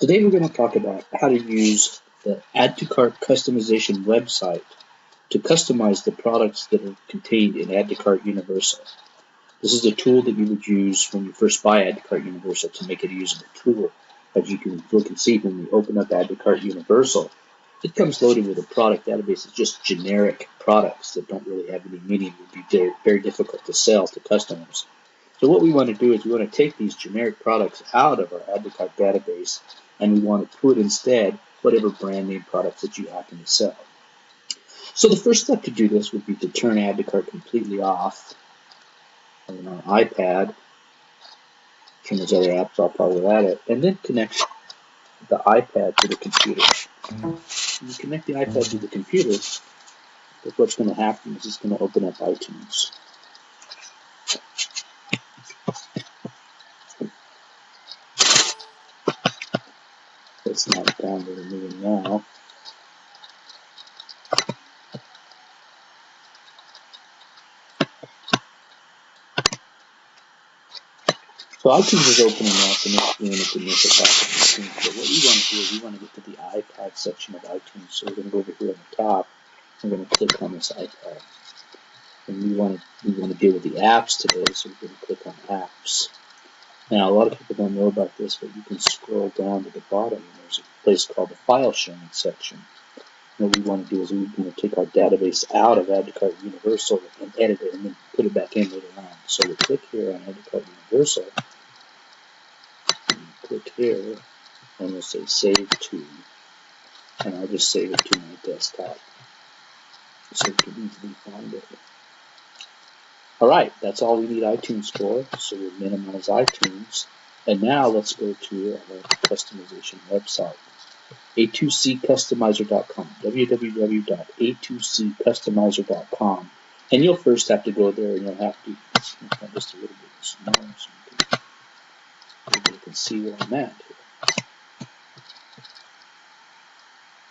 Today we're going to talk about how to use the Add to Cart customization website to customize the products that are contained in Add to Cart Universal. This is a tool that you would use when you first buy Add to Cart Universal to make it a usable tool. As you can look and see when we open up Add to Cart Universal, it comes loaded with a product database of just generic products that don't really have any meaning, would be very, very difficult to sell to customers. So what we want to do is we want to take these generic products out of our Add to Cart database, and we want to put instead whatever brand name products that you happen to sell. So the first step to do this would be to turn Add to Cart completely off on our iPad. Turn those other apps off while we're at it, and then connect the iPad to the computer. When you connect the iPad to the computer, what's going to happen is it's going to open up iTunes. It's not downloading now. So iTunes is opening up and it's doing its initial processing. But what we want to do is we want to get to the iPad section of iTunes. So we're going to go over here on the top. We're going to click on this iPad. And we want to deal with the apps today, so we're going to click on apps. Now, a lot of people don't know about this, but you can scroll down to the bottom and there's a place called the file sharing section. What we want to do is we're going to take our database out of Add to Cart Universal and edit it and then put it back in later on. So we'll click here on Add to Cart Universal. Click here and we'll say Save To. And I'll just save it to my desktop so we can easily find it. Alright, that's all we need iTunes for, so we'll minimize iTunes. And now let's go to our customization website. A2CCustomizer.com, www.A2CCustomizer.com. And you'll first have to go there and you'll have to, just a little bit smaller so you can see where I'm at here.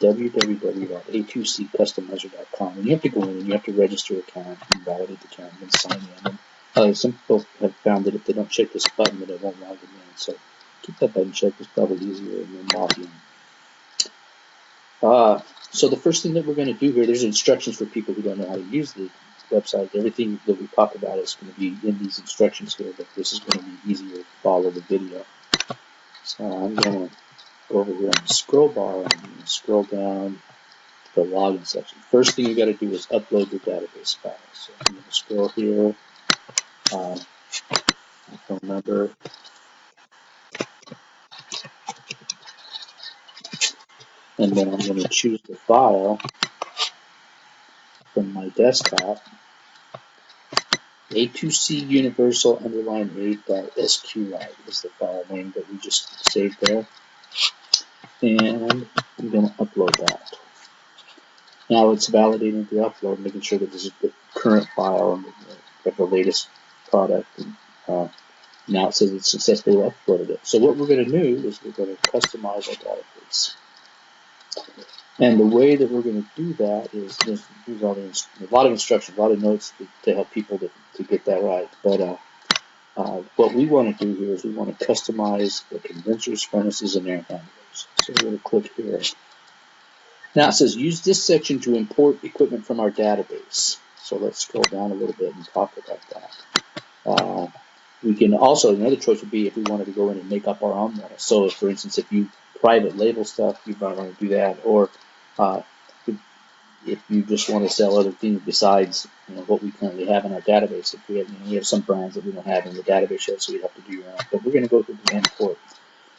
www.A2CCustomizer.com. And you have to go in and you have to register an account and validate the account and then sign in. And some people have found that if they don't check this button, that it won't log them in. So keep that button checked. It's probably easier and then log in. So the first thing that we're going to do here, there's instructions for people who don't know how to use the website. Everything that we talk about is going to be in these instructions here, but this is going to be easier to follow the video. So I'm going to go over here on the scroll bar and scroll down to the login section. First thing you got to do is upload your database file. So I'm going to scroll here, phone number, and then I'm going to choose the file from my desktop. A2C Universal _8.SQLite is the file name that we just saved there. And I'm going to upload that. Now it's validating the upload, making sure that this is the current file and the latest product. And, now it says it's successfully uploaded it. So what we're going to do is we're going to customize our database. And the way that we're going to do that is there's a lot of instructions, a lot of notes to help people to get that right. But what we want to do here is we want to customize the condensers, furnaces, and air handlers. So we're going to click here. Now it says use this section to import equipment from our database. So let's scroll down a little bit and talk about that. We can also, another choice would be if we wanted to go in and make up our own one. So for instance, if you private label stuff, you might want to do that, or if you just want to sell other things besides what we currently have in our database. If we have, we have some brands that we don't have in the database yet, so we have to do your own. But we're going to go to the import.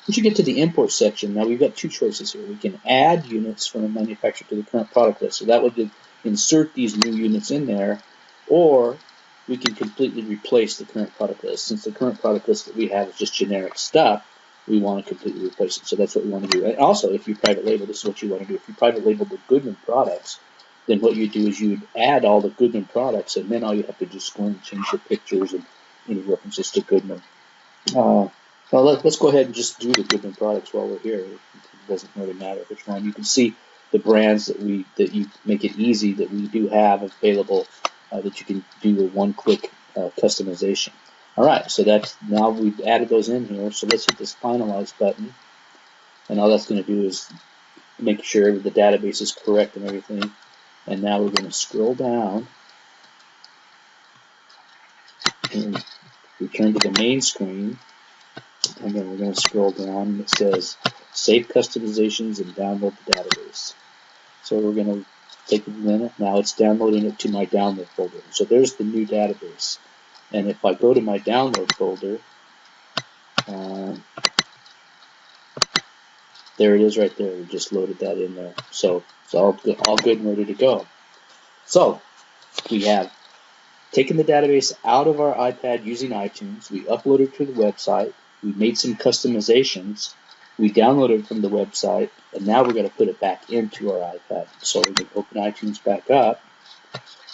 Once you get to the import section, now we've got two choices here. We can add units from a manufacturer to the current product list, so that would insert these new units in there, or we can completely replace the current product list. Since the current product list that we have is just generic stuff, we want to completely replace it. So that's what we want to do. And also, if you private label, this is what you want to do. If you private label the Goodman products, then what you do is you would add all the Goodman products, and then all you have to do is go and change the pictures and any references to Goodman. Well, let's go ahead and just do the Goodman products while we're here. It doesn't really matter which one. You can see the brands that you make it easy that we do have available that you can do a one-click customization. All right, so that's now we've added those in here. So let's hit this finalize button, And all that's going to do is make sure the database is correct and everything. And now we're going to scroll down and return to the main screen. And then we're going to scroll down and it says save customizations and download the database. So we're going to take a minute. Now it's downloading it to my download folder. So there's the new database. And if I go to my download folder, there it is right there. We just loaded that in there. So it's all good and ready to go. So we have taken the database out of our iPad using iTunes. We uploaded it to the website. We made some customizations. We downloaded it from the website. And now we're going to put it back into our iPad. So we're going to open iTunes back up.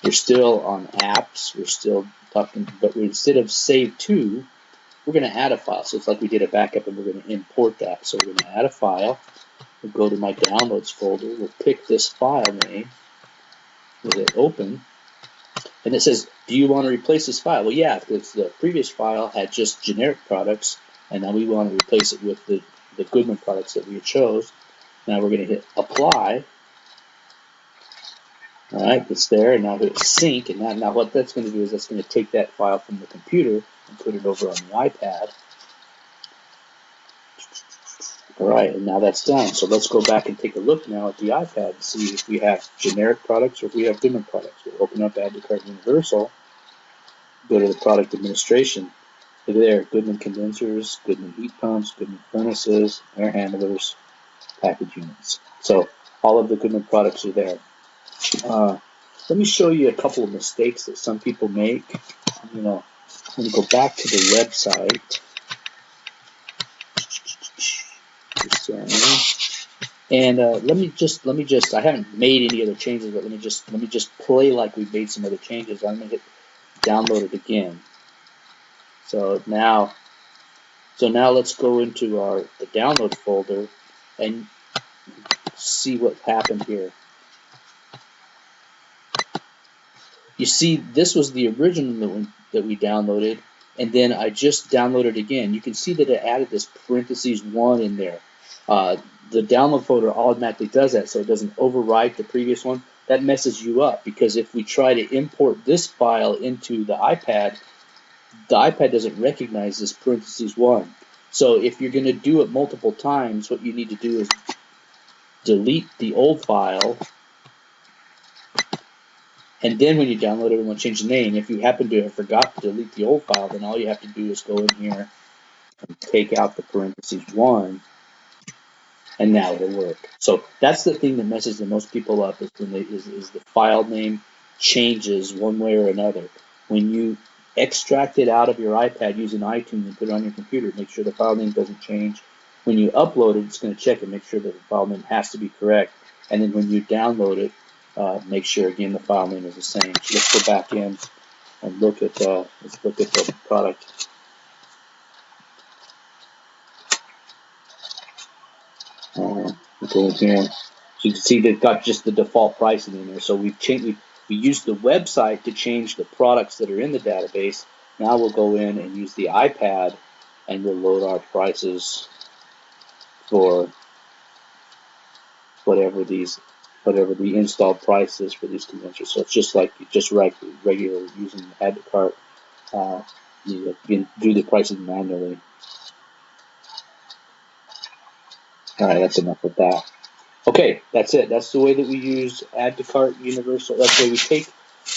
We're still on apps. We're still talking, but instead of save to, we're going to add a file. So it's like we did a backup and we're going to import that. So we're going to add a file. We'll go to my downloads folder. We'll pick this file name. We'll hit open. And it says, do you want to replace this file? Well, yeah, because the previous file had just generic products, and now we want to replace it with the Goodman products that we chose. Now we're going to hit apply. All right, it's there, and now hit sync. And now what that's going to do is that's going to take that file from the computer and put it over on the iPad. All right, and now that's done. So let's go back and take a look now at the iPad and see if we have generic products or if we have Goodman products. We'll open up Add to Cart Universal, go to the product administration. Look there, Goodman condensers, Goodman heat pumps, Goodman furnaces, air handlers, package units. So all of the Goodman products are there. Let me show you a couple of mistakes that some people make. I'm going to go back to the website. And let me just, I haven't made any other changes, but let me just play like we've made some other changes. I'm going to hit download it again. So now let's go into the download folder and see what happened here. You see, this was the original that we downloaded, and then I just downloaded again. You can see that it added this parentheses 1 in there. The download folder automatically does that, so it doesn't overwrite the previous one. That messes you up, because if we try to import this file into the iPad doesn't recognize this parentheses 1. So if you're going to do it multiple times, what you need to do is delete the old file, and then when you download it and want to change the name, if you happen to have forgot to delete the old file, then all you have to do is go in here and take out the parentheses 1, and now it'll work. So that's the thing that messes the most people up, is when is the file name changes one way or another. When you extract it out of your iPad using iTunes and put it on your computer, make sure the file name doesn't change. When you upload it, it's going to check and make sure that the file name has to be correct. And then when you download it, make sure again the file name is the same. So let's go back in and look at the product. Go in here. So you can see they've got just the default pricing in there. So we used the website to change the products that are in the database. Now we'll go in and use the iPad and we'll load our prices for whatever the installed price is for these condensers. So it's just like regular using Add to Cart. You can do the pricing manually. All right, that's enough of that. Okay, that's it. That's the way that we use Add to Cart Universal. That's the way we take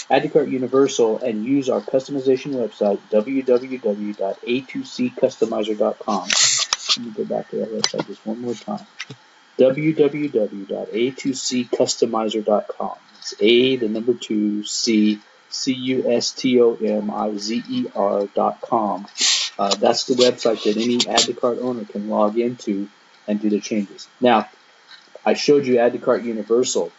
Add to Cart Universal and use our customization website, www.A2CCustomizer.com. Let me go back to that website just one more time. www.A2CCustomizer.com. It's A, the number 2, C, CUSTOMIZER.com. That's the website that any Add to Cart owner can log into and do the changes. Now, I showed you Add to Cart Universal.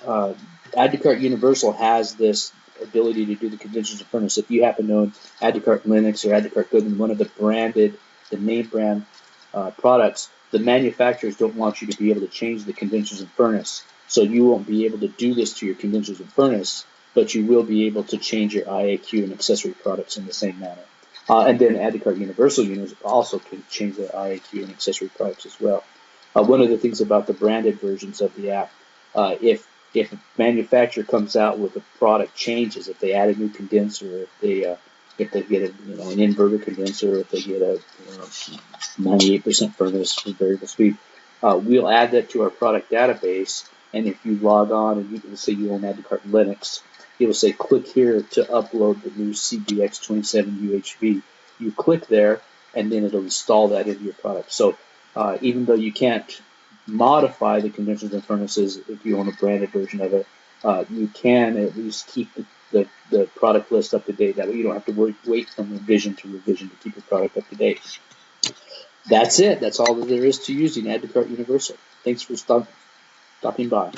Add to Cart Universal has this ability to do the condensers and furnace. If you happen to own Add to Cart Linux or Add to Cart Goodman, one of the name brand products, the manufacturers don't want you to be able to change the condensers and furnace. So you won't be able to do this to your condensers and furnace, but you will be able to change your IAQ and accessory products in the same manner. And then Add to Cart Universal users also can change their IAQ and accessory products as well. One of the things about the branded versions of the app, if a manufacturer comes out with a product changes, if they add a new condenser, if they get an inverter condenser, if they get a 98% furnace with variable speed, we'll add that to our product database. And if you log on and you can say you own Add to Cart Linux, it will say click here to upload the new CBX27 UHV. You click there, and then it'll install that into your product. So even though you can't modify the condensers and furnaces if you own a branded version of it, you can at least keep the product list up to date. That way you don't have to wait from revision to revision to keep your product up to date. That's it. That's all that there is to using Add to Cart Universal. Thanks for stopping by.